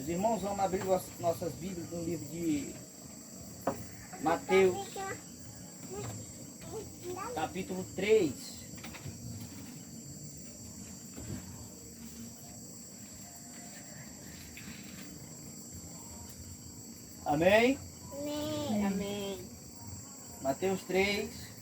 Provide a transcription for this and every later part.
Meus irmãos, vamos abrir nossas Bíblias no livro de Mateus, capítulo 3. Amém? Amém. Amém. Mateus 3.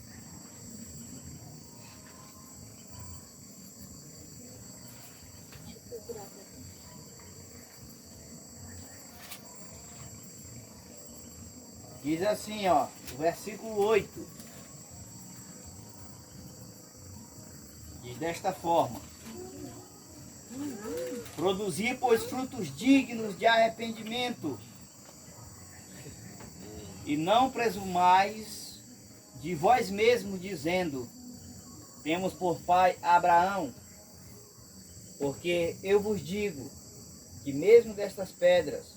Diz assim, ó, o versículo 8. Diz desta forma: produzir, pois, frutos dignos de arrependimento, e não presumais de vós mesmos, dizendo: temos por pai Abraão. Porque eu vos digo que mesmo destas pedras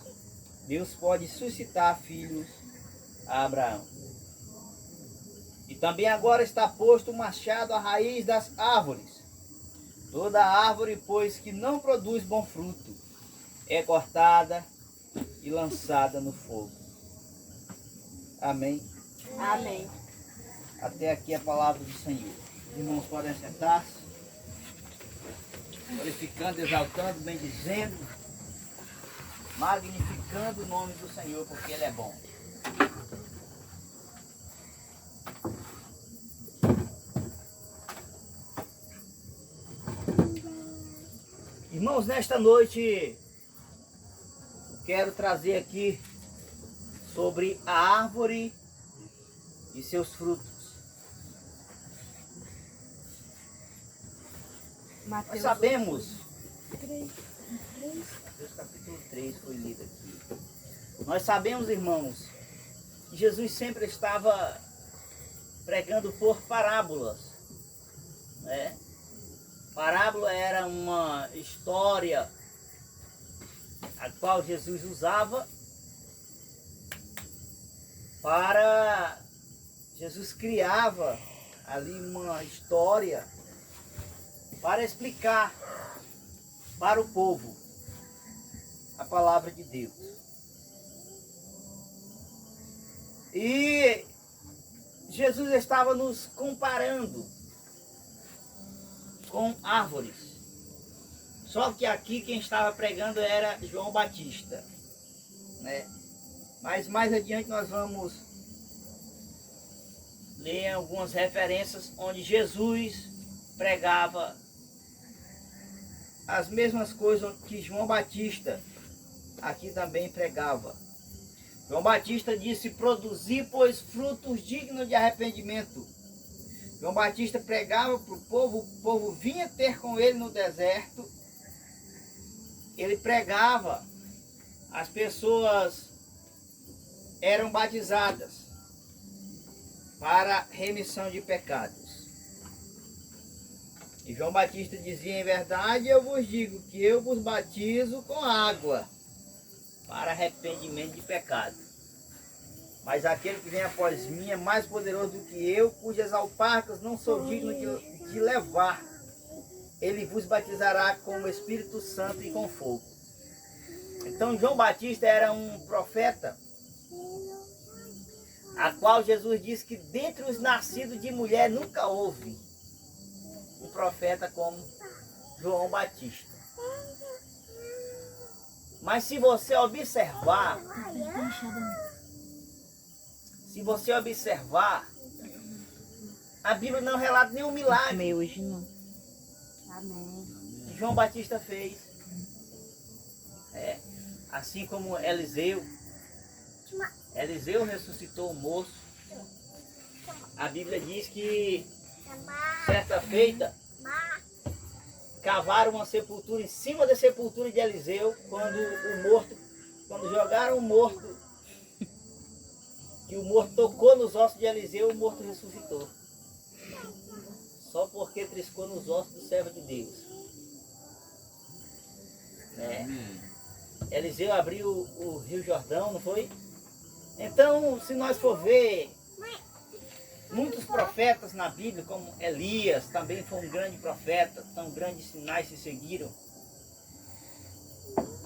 Deus pode suscitar filhos a Abraão. E também agora está posto o machado à raiz das árvores. Toda árvore, pois, que não produz bom fruto, é cortada e lançada no fogo. Amém. Amém. Até aqui a palavra do Senhor. Os irmãos podem sentar-se, glorificando, exaltando, bendizendo, magnificando o nome do Senhor, porque Ele é bom. Irmãos, nesta noite quero trazer aqui sobre a árvore e seus frutos. Nós sabemos, Mateus capítulo 3 foi lido aqui. Nós sabemos, irmãos, que Jesus sempre estava pregando por parábolas, né? Parábola era uma história a qual Jesus usava para... Jesus criava ali uma história para explicar para o povo a palavra de Deus. E Jesus estava nos comparando com árvores. Só que aqui quem estava pregando era João Batista, né? Mas mais adiante nós vamos ler algumas referências onde Jesus pregava as mesmas coisas que João Batista aqui também pregava. João Batista disse: produzir, pois, frutos dignos de arrependimento. João Batista pregava para o povo vinha ter com ele no deserto. Ele pregava, as pessoas eram batizadas para remissão de pecados. E João Batista dizia: em verdade eu vos digo que eu vos batizo com água para arrependimento de pecado. Mas aquele que vem após mim é mais poderoso do que eu, cujas alparcas não sou digno de levar. Ele vos batizará com o Espírito Santo e com fogo. Então João Batista era um profeta, a qual Jesus disse que dentre os nascidos de mulher nunca houve um profeta como João Batista. Mas se você observar, a Bíblia não relata nenhum milagre Hoje não. Amém. que João Batista fez. Assim como Eliseu ressuscitou o moço. A Bíblia diz que certa feita cavaram uma sepultura em cima da sepultura de Eliseu, quando jogaram o morto, que o morto tocou nos ossos de Eliseu, o morto ressuscitou. Só porque triscou nos ossos do servo de Deus. Eliseu abriu o Rio Jordão, não foi? Então, se nós for ver, muitos profetas na Bíblia, como Elias, também foi um grande profeta, tão grandes sinais se seguiram.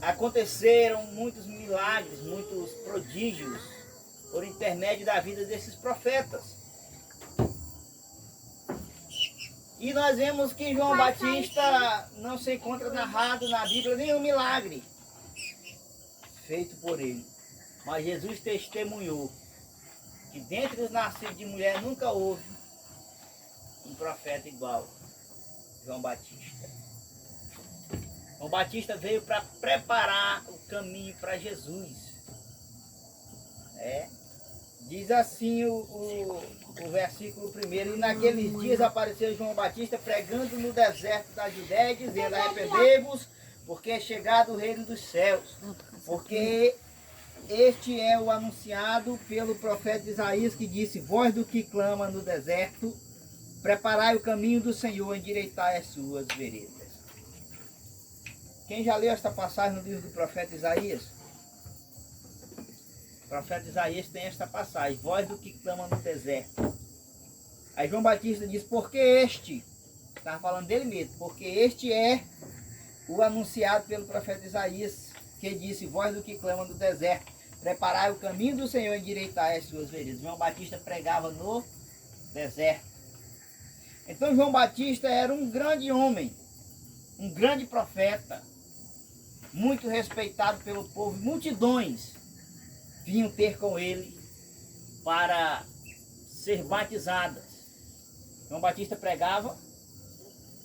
aconteceram muitos milagres, muitos prodígios por intermédio da vida desses profetas. E nós vemos que João Batista não se encontra narrado na Bíblia nenhum milagre feito por ele. Mas Jesus testemunhou que dentre os nascidos de mulher nunca houve um profeta igual João Batista. João Batista veio para preparar o caminho para Jesus. Diz assim o versículo 1: E naqueles dias apareceu João Batista pregando no deserto da Judéia, dizendo: Arrependei-vos, porque é chegado o reino dos céus. Porque este é o anunciado pelo profeta Isaías, que disse: Voz do que clama no deserto, preparai o caminho do Senhor, endireitai as suas veredas. Quem já leu esta passagem no livro do profeta Isaías? O profeta Isaías tem esta passagem: voz do que clama no deserto. Aí João Batista diz: porque este, estava falando dele mesmo, porque este é o anunciado pelo profeta Isaías, que disse: voz do que clama no deserto, preparai o caminho do Senhor, endireitai as suas veredas. João Batista pregava no deserto. Então João Batista era um grande homem, um grande profeta, muito respeitado pelo povo. Multidões vinham ter com ele para ser batizadas. João Batista pregava,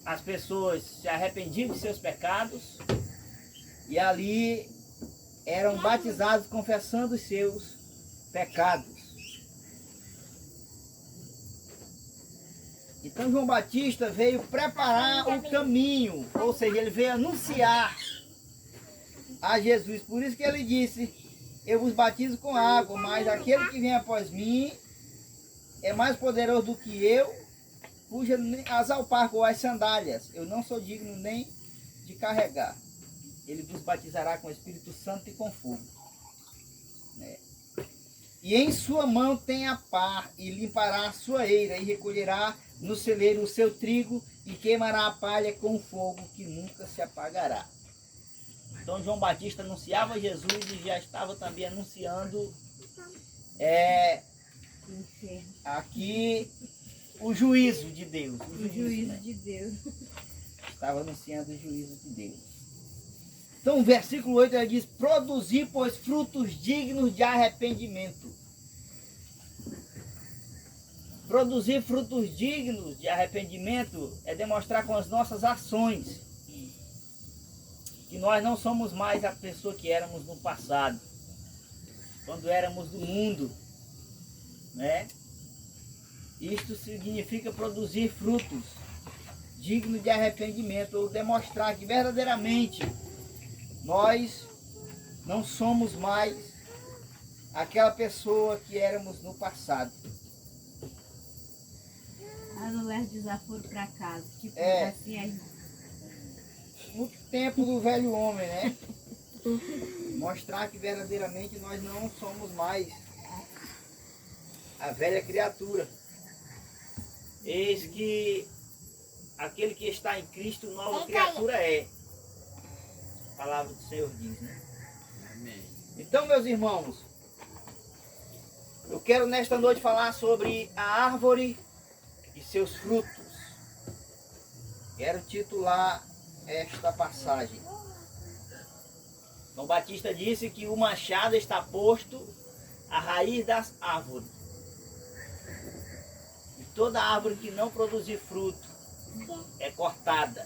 as pessoas se arrependiam de seus pecados e ali eram batizados confessando os seus pecados. Então João Batista veio preparar o caminho, ou seja, ele veio anunciar a Jesus. Por isso que ele disse: eu vos batizo com água, mas aquele que vem após mim é mais poderoso do que eu, cuja as alparcas ou as sandálias eu não sou digno nem de carregar. Ele vos batizará com o Espírito Santo e com fogo. E em sua mão tem a pá, e limpará a sua eira, e recolherá no celeiro o seu trigo, e queimará a palha com fogo que nunca se apagará. Então João Batista anunciava Jesus e já estava também anunciando aqui o juízo de Deus. O juízo de Deus. Estava anunciando o juízo de Deus. Então o versículo 8 ele diz: produzir, pois, frutos dignos de arrependimento. Produzir frutos dignos de arrependimento é demonstrar com as nossas ações que nós não somos mais a pessoa que éramos no passado, quando éramos do mundo, né? Isto significa produzir frutos dignos de arrependimento, ou demonstrar que verdadeiramente nós não somos mais aquela pessoa que éramos no passado. Não leva desaforo para casa, tipo assim aí. No tempo do velho homem, né? Mostrar que verdadeiramente nós não somos mais a velha criatura. Eis que aquele que está em Cristo, nova criatura é. A palavra do Senhor diz, né? Amém. Então, meus irmãos, eu quero nesta noite falar sobre a árvore e seus frutos. Quero titular esta passagem. João Batista disse que o machado está posto à raiz das árvores. E toda árvore que não produzir fruto é cortada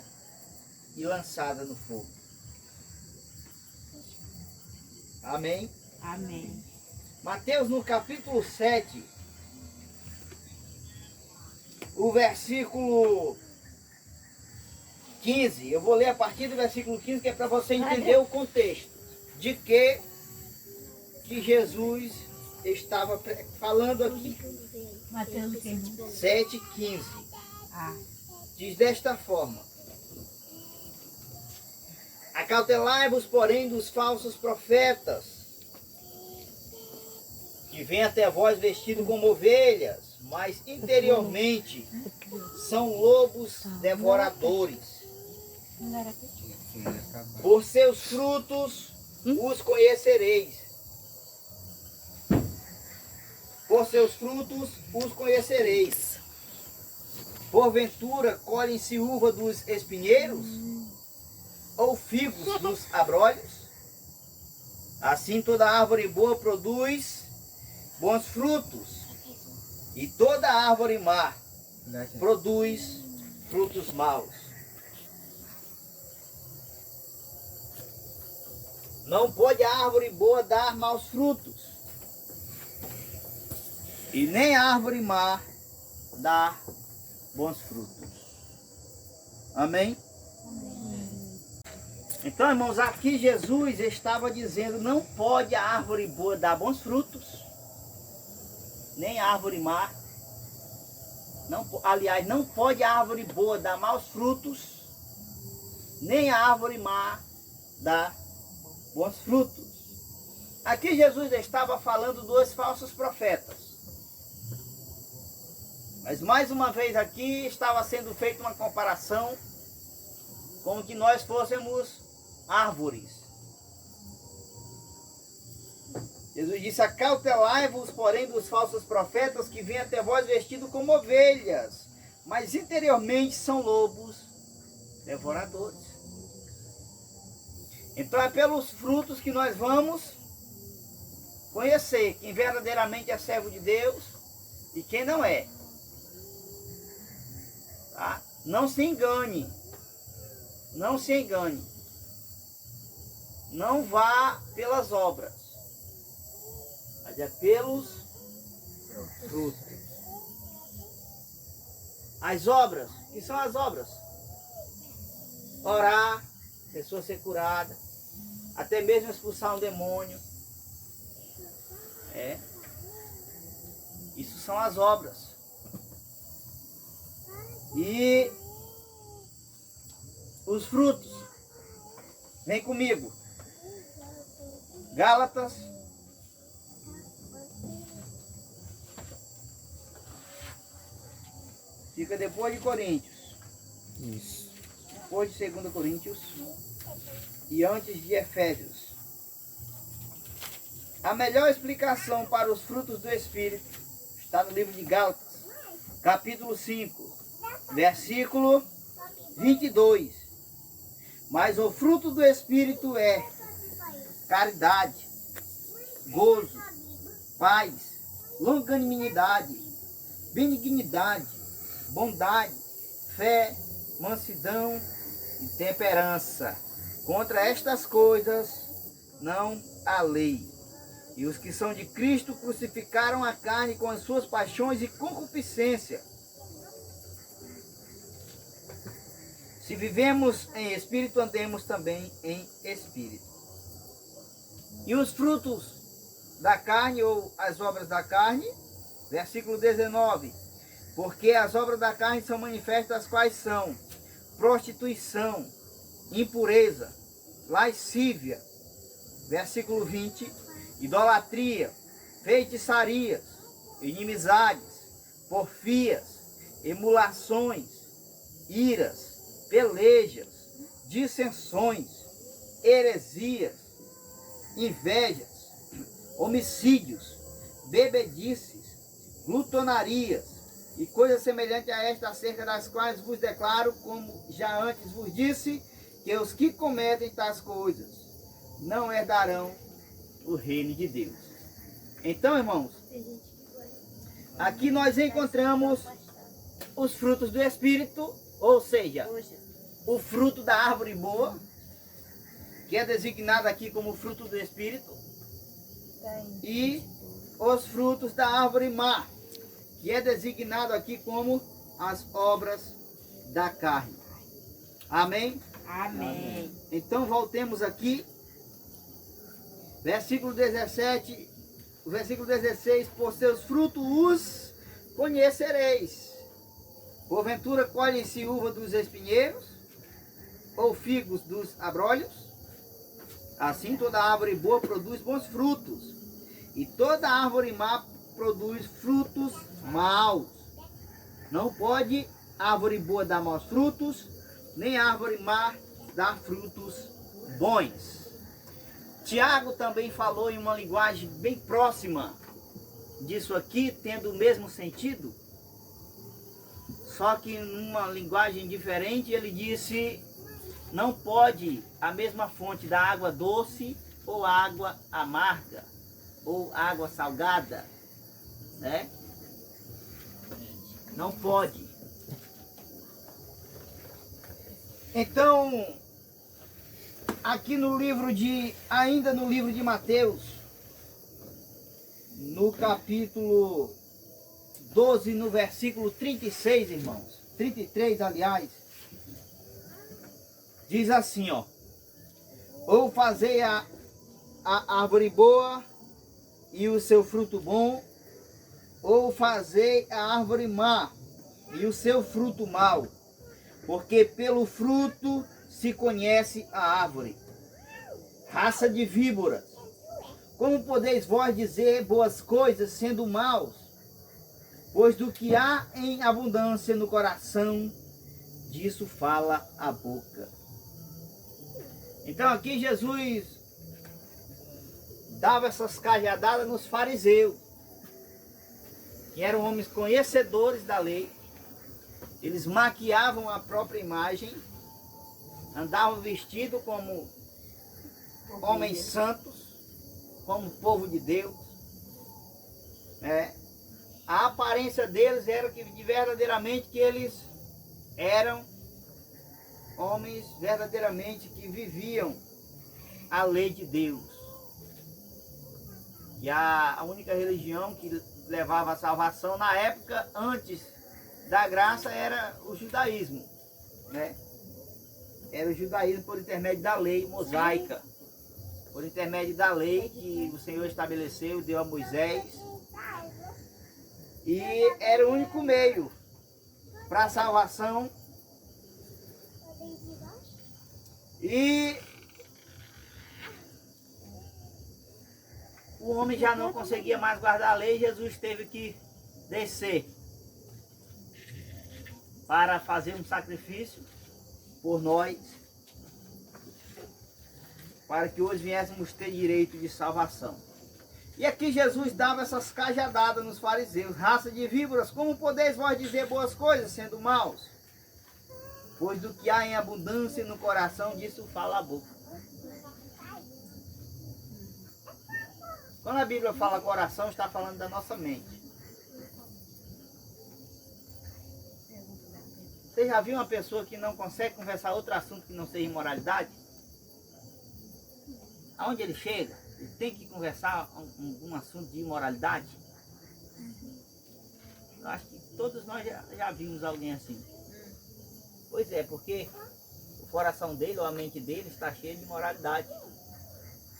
e lançada no fogo. Amém? Amém. Mateus, no capítulo 7, o versículo 15, eu vou ler a partir do versículo 15, que é para você entender o contexto de que Jesus estava falando aqui. Mateus 7,15. Diz desta forma: acautelai-vos, porém, dos falsos profetas, que vêm até vós vestidos como ovelhas, mas interiormente são lobos devoradores. Por seus frutos os conhecereis. Por seus frutos os conhecereis. Porventura colhem-se uva dos espinheiros? Ou figos dos abrolhos? Assim toda árvore boa produz bons frutos, e toda árvore má produz frutos maus. Não pode a árvore boa dar maus frutos, e nem a árvore má dar bons frutos. Amém? Então, irmãos, aqui Jesus estava dizendo, não pode a árvore boa dar bons frutos, nem a árvore má. Não, aliás, não pode a árvore boa dar maus frutos, nem a árvore má dar bons frutos. Aqui Jesus estava falando dos falsos profetas. Mas mais uma vez aqui estava sendo feita uma comparação como que nós fôssemos árvores. Jesus disse, acautelai-vos, porém, dos falsos profetas que vêm até vós vestidos como ovelhas, mas interiormente são lobos devoradores. Então é pelos frutos que nós vamos conhecer quem verdadeiramente é servo de Deus e quem não é. Tá? Não se engane. Não se engane. Não vá pelas obras, mas é pelos frutos. As obras, o que são as obras? Orar, pessoa ser curada, até mesmo expulsar um demônio. Isso são as obras. E os frutos, vem comigo. Gálatas, fica depois de Coríntios. Isso. Depois de 2 Coríntios e antes de Efésios. A melhor explicação para os frutos do Espírito está no livro de Gálatas, capítulo 5, versículo 22. Mas o fruto do Espírito é caridade, gozo, paz, longanimidade, benignidade, bondade, fé, mansidão e temperança. Contra estas coisas não há lei. E os que são de Cristo crucificaram a carne com as suas paixões e concupiscência. Se vivemos em espírito, andemos também em espírito. E os frutos da carne, ou as obras da carne, versículo 19. Porque as obras da carne são manifestas, quais são? Prostituição, impureza, lascívia, versículo 20. Idolatria, feitiçarias, inimizades, porfias, emulações, iras, pelejas, dissensões, heresias, invejas, homicídios, bebedices, glutonarias e coisas semelhantes a esta, acerca das quais vos declaro, como já antes vos disse, que os que cometem tais coisas não herdarão o reino de Deus. Então, irmãos, aqui nós encontramos os frutos do Espírito, ou seja, o fruto da árvore boa, que é designado aqui como fruto do Espírito, e os frutos da árvore má, que é designado aqui como as obras da carne. Amém? Amém. Então voltemos aqui, versículo 17, versículo 16, por seus frutos os conhecereis. Porventura colhem-se uva dos espinheiros, ou figos dos abrolhos? Assim toda árvore boa produz bons frutos, e toda árvore má produz frutos maus. Não pode árvore boa dar maus frutos, nem árvore má dar frutos bons. Tiago também falou em uma linguagem bem próxima disso aqui, tendo o mesmo sentido, só que numa linguagem diferente. Ele disse: não pode a mesma fonte da água doce ou água amarga ou água salgada, né? Não pode. Então, aqui ainda no livro de Mateus, no capítulo 12, no versículo 36, irmãos, 33, aliás, diz assim, ó: ou fazei a árvore boa e o seu fruto bom, ou fazei a árvore má e o seu fruto mau, porque pelo fruto se conhece a árvore. Raça de víboras, como podeis vós dizer boas coisas sendo maus? Pois do que há em abundância no coração, disso fala a boca. Então aqui Jesus dava essas cajadadas nos fariseus, que eram homens conhecedores da lei. Eles maquiavam a própria imagem, andavam vestidos como homens santos, como povo de Deus. A aparência deles era que verdadeiramente que eles eram homens verdadeiramente que viviam a lei de Deus. E a única religião que levava a salvação na época, antes da graça, era o judaísmo, né? Era o judaísmo por intermédio da lei mosaica, por intermédio da lei que o Senhor estabeleceu, deu a Moisés. E era o único meio para a salvação. E o homem já não conseguia mais guardar a lei. Jesus teve que descer para fazer um sacrifício por nós, para que hoje viéssemos ter direito de salvação. E aqui Jesus dava essas cajadadas nos fariseus: raça de víboras, como podeis vós dizer boas coisas sendo maus? Pois do que há em abundância no coração, disso fala a boca. Quando a Bíblia fala coração, está falando da nossa mente. Você já viu uma pessoa que não consegue conversar outro assunto que não seja imoralidade? Aonde ele chega, ele tem que conversar um assunto de imoralidade? Eu acho que todos nós já vimos alguém assim. Pois é, porque o coração dele ou a mente dele está cheio de imoralidade.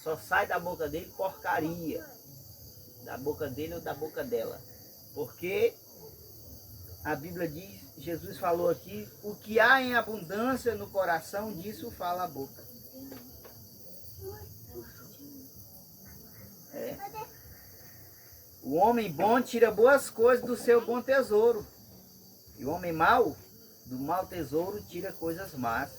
Só sai da boca dele porcaria, da boca dele ou da boca dela. Porque a Bíblia diz, Jesus falou aqui: o que há em abundância no coração, disso fala a boca. O homem bom tira boas coisas do seu bom tesouro, e o homem mau, do mau tesouro, tira coisas más.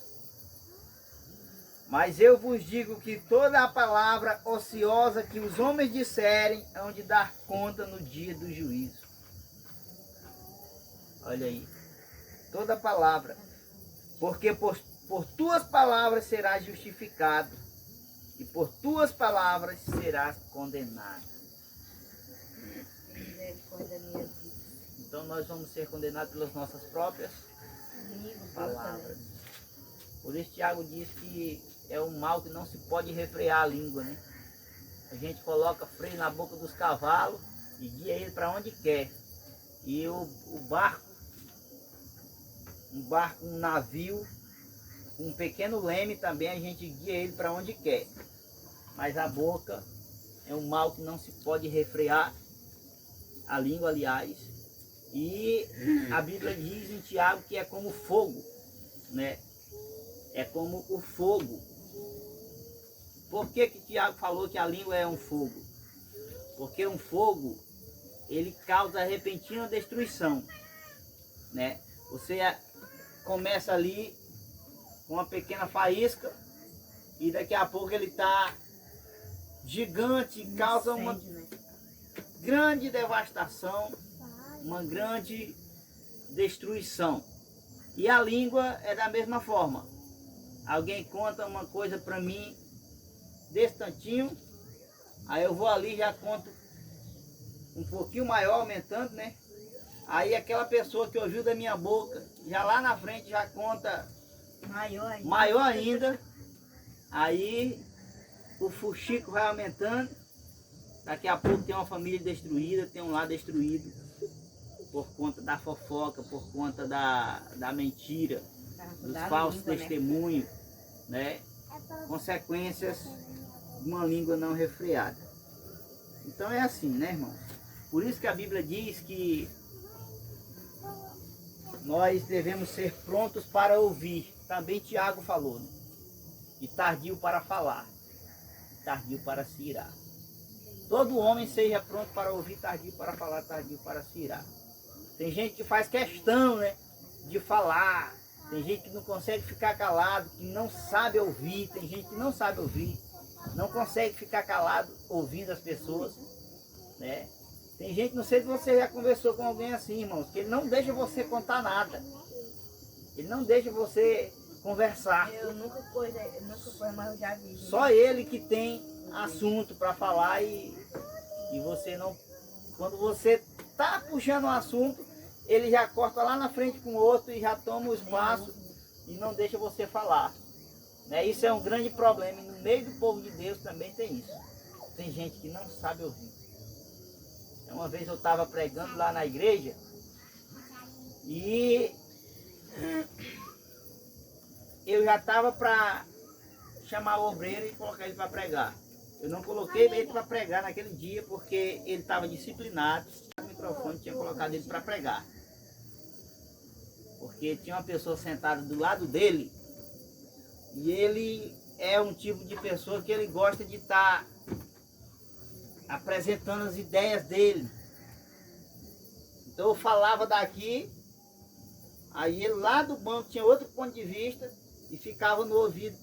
Mas eu vos digo que toda a palavra ociosa que os homens disserem hão de dar conta no dia do juízo. Olha aí, toda palavra. Porque por tuas palavras serás justificado, e por tuas palavras serás condenado. Então nós vamos ser condenados pelas nossas próprias palavras. Por isso Tiago diz que é um mal que não se pode refrear a língua, né? A gente coloca freio na boca dos cavalos e guia ele para onde quer. E o barco, um navio, um pequeno leme também, a gente guia ele para onde quer. Mas a boca é um mal que não se pode refrear, a língua, aliás. E a Bíblia diz em Tiago que é como fogo, né? É como o fogo. Por que Tiago falou que a língua é um fogo? Porque um fogo, ele causa repentina destruição, né? Você começa ali com uma pequena faísca e daqui a pouco ele está gigante e causa uma Incêndio, né? grande devastação, uma grande destruição. E a língua é da mesma forma. Alguém conta uma coisa para mim desse tantinho, aí eu vou ali e já conto um pouquinho maior, aumentando, né? Aí aquela pessoa que ouviu da minha boca, já lá na frente já conta maior ainda. Aí o fuxico vai aumentando. Daqui a pouco tem uma família destruída, tem um lar destruído por conta da fofoca, por conta da mentira, dos falsos testemunhos, né? Consequências de uma língua não refreada. Então é assim, né, irmão? Por isso que a Bíblia diz que nós devemos ser prontos para ouvir. Também Tiago falou, né? E tardio para falar, tardio para se irar. Todo homem seja pronto para ouvir, tardio para falar, tardio para se irar. Tem gente que faz questão, né, de falar. Tem gente que não consegue ficar calado, que não sabe ouvir. Tem gente que não sabe ouvir, não consegue ficar calado ouvindo as pessoas, né? Tem gente, não sei se você já conversou com alguém assim, irmãos, que ele não deixa você contar nada. Ele não deixa você conversar. Eu nunca fui, mas eu já vi. Só ele que tem assunto para falar e você não... Quando você tá puxando um assunto, ele já corta lá na frente com o outro e já toma o espaço e não deixa você falar. Né? Isso é um grande problema. E no meio do povo de Deus também tem isso. Tem gente que não sabe ouvir. Uma vez eu estava pregando lá na igreja e eu já estava para chamar o obreiro e colocar ele para pregar. Eu não coloquei ele para pregar naquele dia porque ele estava disciplinado. O microfone tinha colocado ele para pregar. Porque tinha uma pessoa sentada do lado dele e ele é um tipo de pessoa que ele gosta de estar apresentando as ideias dele. Então eu falava daqui, aí ele lá do banco tinha outro ponto de vista e ficava no ouvido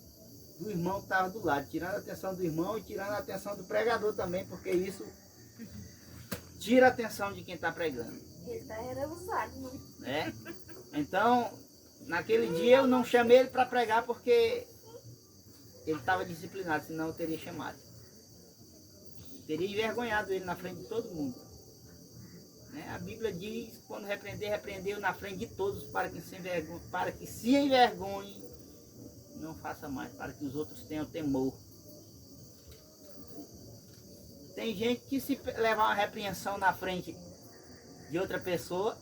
do irmão que estava do lado, tirando a atenção do irmão e tirando a atenção do pregador também, porque isso tira a atenção de quem está pregando. Ele era usado, né? Então, naquele dia eu não chamei ele para pregar porque ele estava disciplinado, senão eu teria chamado. Teria envergonhado ele na frente de todo mundo. Né? A Bíblia diz, quando repreender, repreendeu na frente de todos para que se envergonhe, não faça mais, para que os outros tenham temor. Tem gente que se levar uma repreensão na frente de outra pessoa,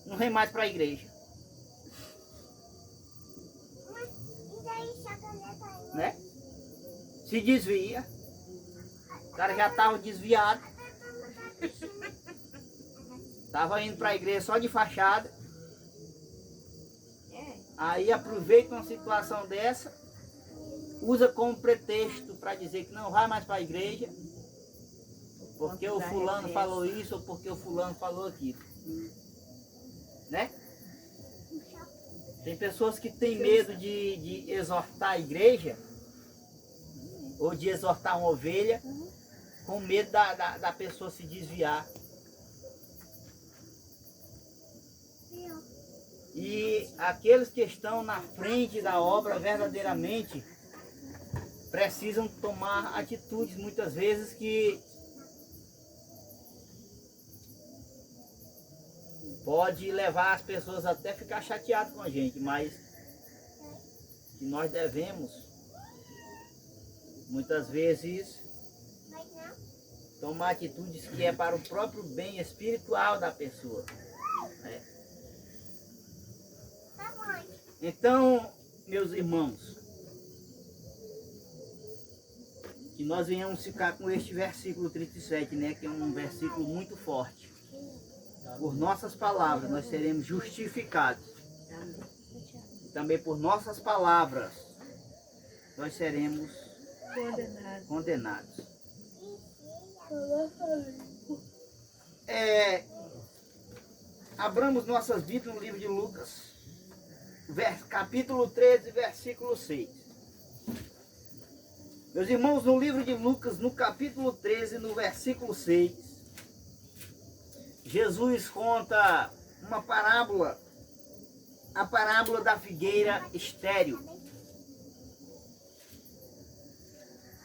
não vem mais para a igreja. Né? Se desvia. O cara já estava desviado. Estava indo para a igreja só de fachada. Aí aproveita uma situação dessa, usa como pretexto para dizer que não vai mais para a igreja, porque o fulano falou isso ou porque o fulano falou aquilo. Né? Tem pessoas que têm medo de exortar a igreja ou de exortar uma ovelha com medo da pessoa se desviar. E aqueles que estão na frente da obra verdadeiramente precisam tomar atitudes muitas vezes que pode levar as pessoas até ficar chateadas com a gente, mas que nós devemos muitas vezes tomar atitudes que é para o próprio bem espiritual da pessoa. Né? Então, meus irmãos, que nós venhamos ficar com este versículo 37, né, que é um versículo muito forte. Por nossas palavras nós seremos justificados. Também por nossas palavras nós seremos condenados. Abramos nossas vidas no livro de Lucas, capítulo 13, versículo 6. Meus irmãos, no livro de Lucas, no capítulo 13, no versículo 6, Jesus conta uma parábola, a parábola da figueira estéril.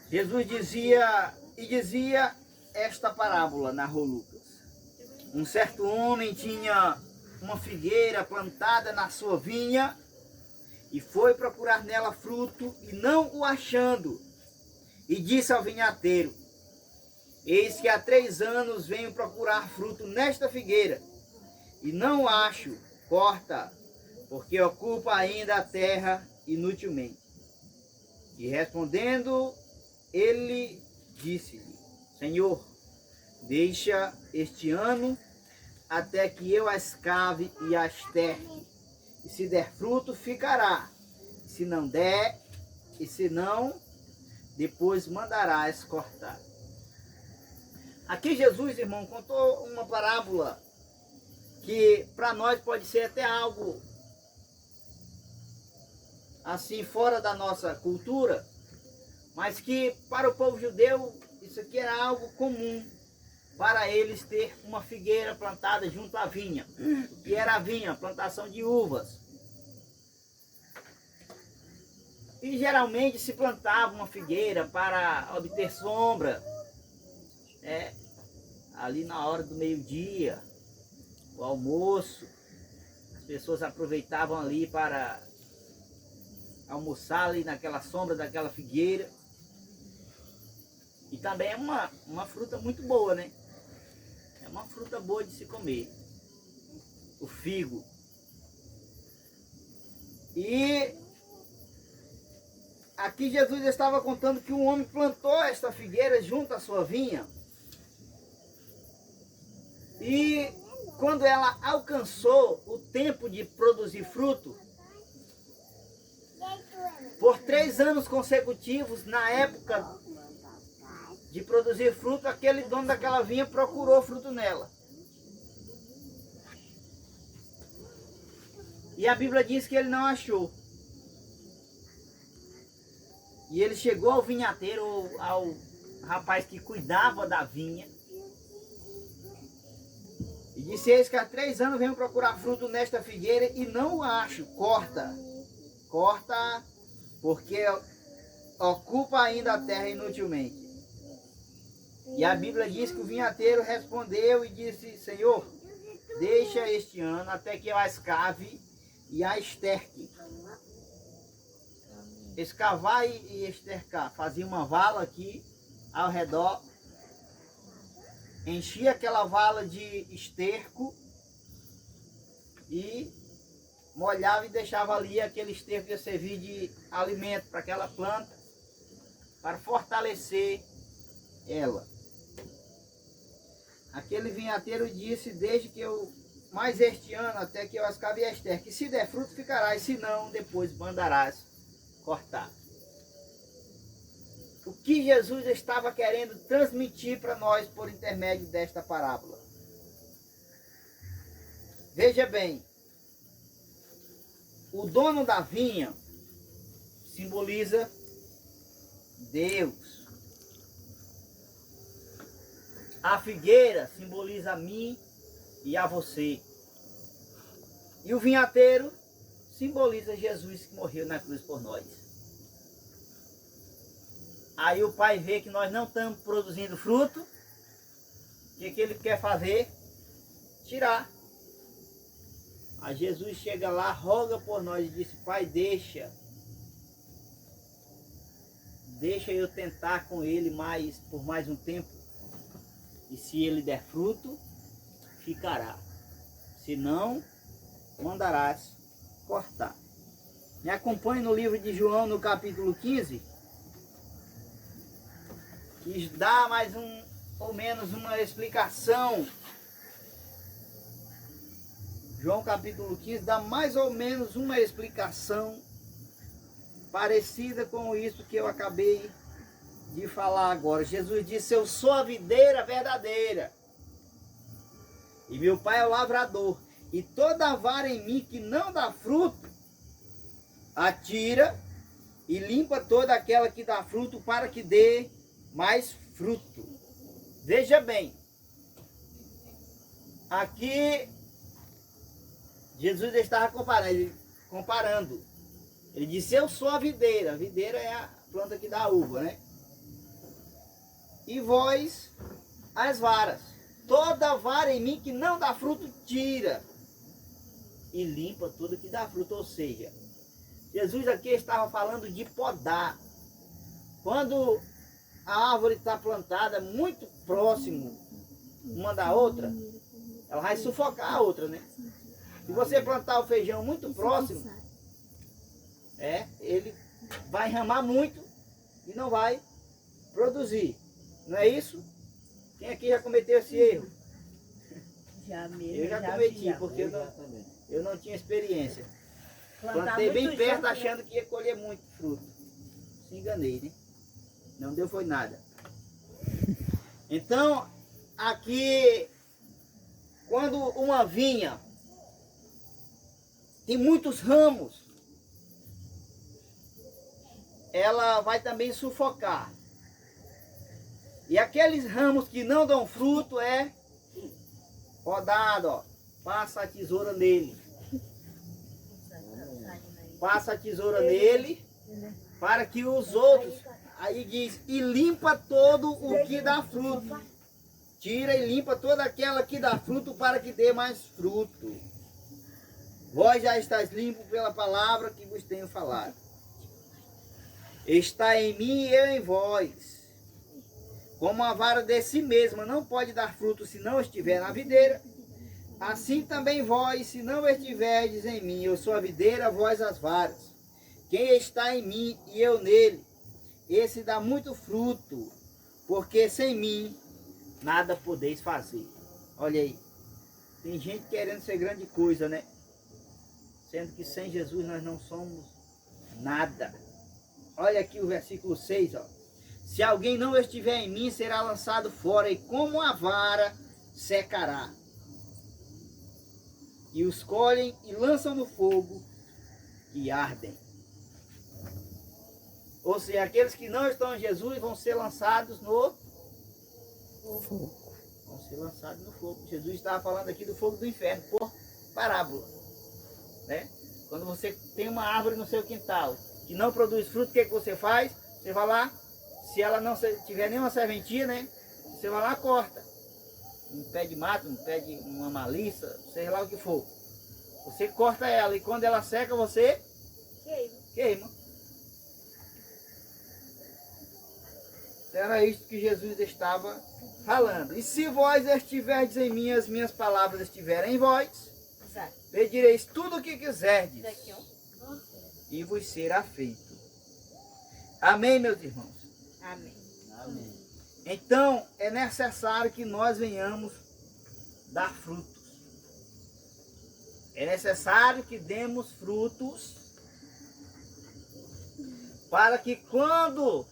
Jesus dizia esta parábola, narrou Lucas. Um certo homem tinha uma figueira plantada na sua vinha e foi procurar nela fruto e não o achando. E disse ao vinhateiro: eis que há 3 anos venho procurar fruto nesta figueira e não o acho, corta, porque ocupa ainda a terra inutilmente. E respondendo, ele disse-lhe: Senhor, deixa este ano até que eu a escave e a esterque. E se der fruto, ficará. Se não der, e se não, depois mandarás cortar. Aqui Jesus, irmão, contou uma parábola que para nós pode ser até algo assim fora da nossa cultura, mas que para o povo judeu isso aqui era algo comum, para eles ter uma figueira plantada junto à vinha, que era a vinha, plantação de uvas. E geralmente se plantava uma figueira para obter sombra, ali na hora do meio-dia, o almoço, as pessoas aproveitavam ali para almoçar ali naquela sombra daquela figueira. E também é uma fruta muito boa, né? É uma fruta boa de se comer. O figo. E aqui Jesus estava contando que um homem plantou esta figueira junto à sua vinha. E quando ela alcançou o tempo de produzir fruto, por 3 anos consecutivos, na época de produzir fruto, aquele dono daquela vinha procurou fruto nela. E a Bíblia diz que ele não achou. E ele chegou ao vinhateiro, ao rapaz que cuidava da vinha, e disse: eis que há 3 anos venho procurar fruto nesta figueira e não o acho. Corta, corta, porque ocupa ainda a terra inutilmente. E a Bíblia diz que o vinhateiro respondeu e disse: Senhor, deixa este ano até que eu a escave e a esterque. Escavar e estercar. Fazia uma vala aqui ao redor, enchia aquela vala de esterco e molhava e deixava ali. Aquele esterco ia servir de alimento para aquela planta, para fortalecer ela. Aquele vinhateiro disse: desde que eu, mais este ano, até que eu as escave e a esterque. Se der fruto, ficará, e se não, depois mandarás cortar. O que Jesus estava querendo transmitir para nós por intermédio desta parábola? Veja bem, o dono da vinha simboliza Deus. A figueira simboliza a mim e a você. E o vinhateiro simboliza Jesus, que morreu na cruz por nós. Aí o pai vê que nós não estamos produzindo fruto. O que ele quer fazer? Tirar. Aí Jesus chega lá, roga por nós e disse: Pai, deixa eu tentar com ele por mais um tempo. E se ele der fruto, ficará. Se não, mandarás cortar. Me acompanhe no livro de João, no capítulo 15, que dá mais ou menos uma explicação. João capítulo 15 dá mais ou menos uma explicação parecida com isso que eu acabei de falar agora. Jesus disse: eu sou a videira verdadeira e meu pai é o lavrador, e toda vara em mim que não dá fruto, atira e limpa toda aquela que dá fruto para que dê mais fruto. Veja bem, aqui Jesus estava comparando. Ele disse, eu sou a videira é a planta que dá uva, né? E vós as varas. Toda vara em mim que não dá fruto, tira. E limpa tudo que dá fruto. Ou seja, Jesus aqui estava falando de podar. Quando a árvore está plantada muito próximo uma da outra, ela vai sufocar a outra, né? Se você plantar o feijão muito próximo, ele vai ramar muito e não vai produzir. Não é isso? Quem aqui já cometeu esse erro? Eu já cometi, porque eu não tinha experiência. Plantei bem perto achando que ia colher muito fruto. Se enganei, né? Não deu foi nada. Então, aqui, quando uma vinha tem muitos ramos, ela vai também sufocar. E aqueles ramos que não dão fruto é podado, ó. Passa a tesoura nele. Passa a tesoura nele para que os outros, aí diz, e limpa todo o que dá fruto. Tira e limpa toda aquela que dá fruto para que dê mais fruto. Vós já estáis limpos pela palavra que vos tenho falado. Está em mim e eu em vós. Como a vara de si mesma não pode dar fruto se não estiver na videira, assim também vós, se não estiverdes em mim, eu sou a videira, vós as varas. Quem está em mim e eu nele, esse dá muito fruto, porque sem mim nada podeis fazer. Olha aí, tem gente querendo ser grande coisa, né? Sendo que sem Jesus nós não somos nada. Olha aqui o versículo 6, ó. Se alguém não estiver em mim, será lançado fora, e como a vara secará. E os colhem e lançam no fogo e ardem. Ou seja, aqueles que não estão em Jesus vão ser lançados no fogo. Vão ser lançados no fogo. Jesus estava falando aqui do fogo do inferno, por parábola. Né? Quando você tem uma árvore no seu quintal que não produz fruto, o que você faz? Você vai lá, se ela não tiver nenhuma serventia, né? Você vai lá e corta. Um pé de mato, um pé de uma malícia, sei lá o que for. Você corta ela e quando ela seca, você queima. Era isso que Jesus estava falando. E se vós estiverdes em mim, as minhas palavras estiverem em vós, pedireis tudo o que quiserdes e vos será feito. Amém, meus irmãos? Amém. Amém. Então, é necessário que nós venhamos dar frutos. É necessário que demos frutos para que quando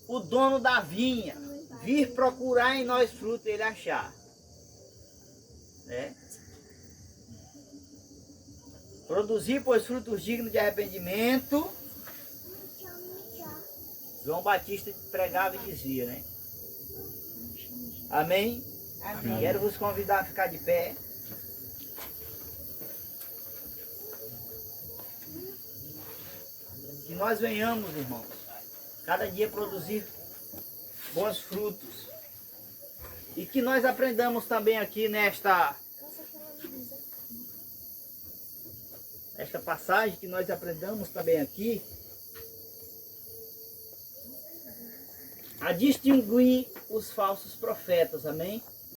o dono da vinha vir procurar em nós frutos, ele achar. Né? Produzir, pois, frutos dignos de arrependimento. João Batista pregava e dizia, né? Amém? Amém. Quero vos convidar a ficar de pé. Que nós venhamos, irmãos, cada dia produzir bons frutos. E que nós aprendamos também aqui nesta passagem, que nós aprendamos também aqui a distinguir os falsos profetas, amém?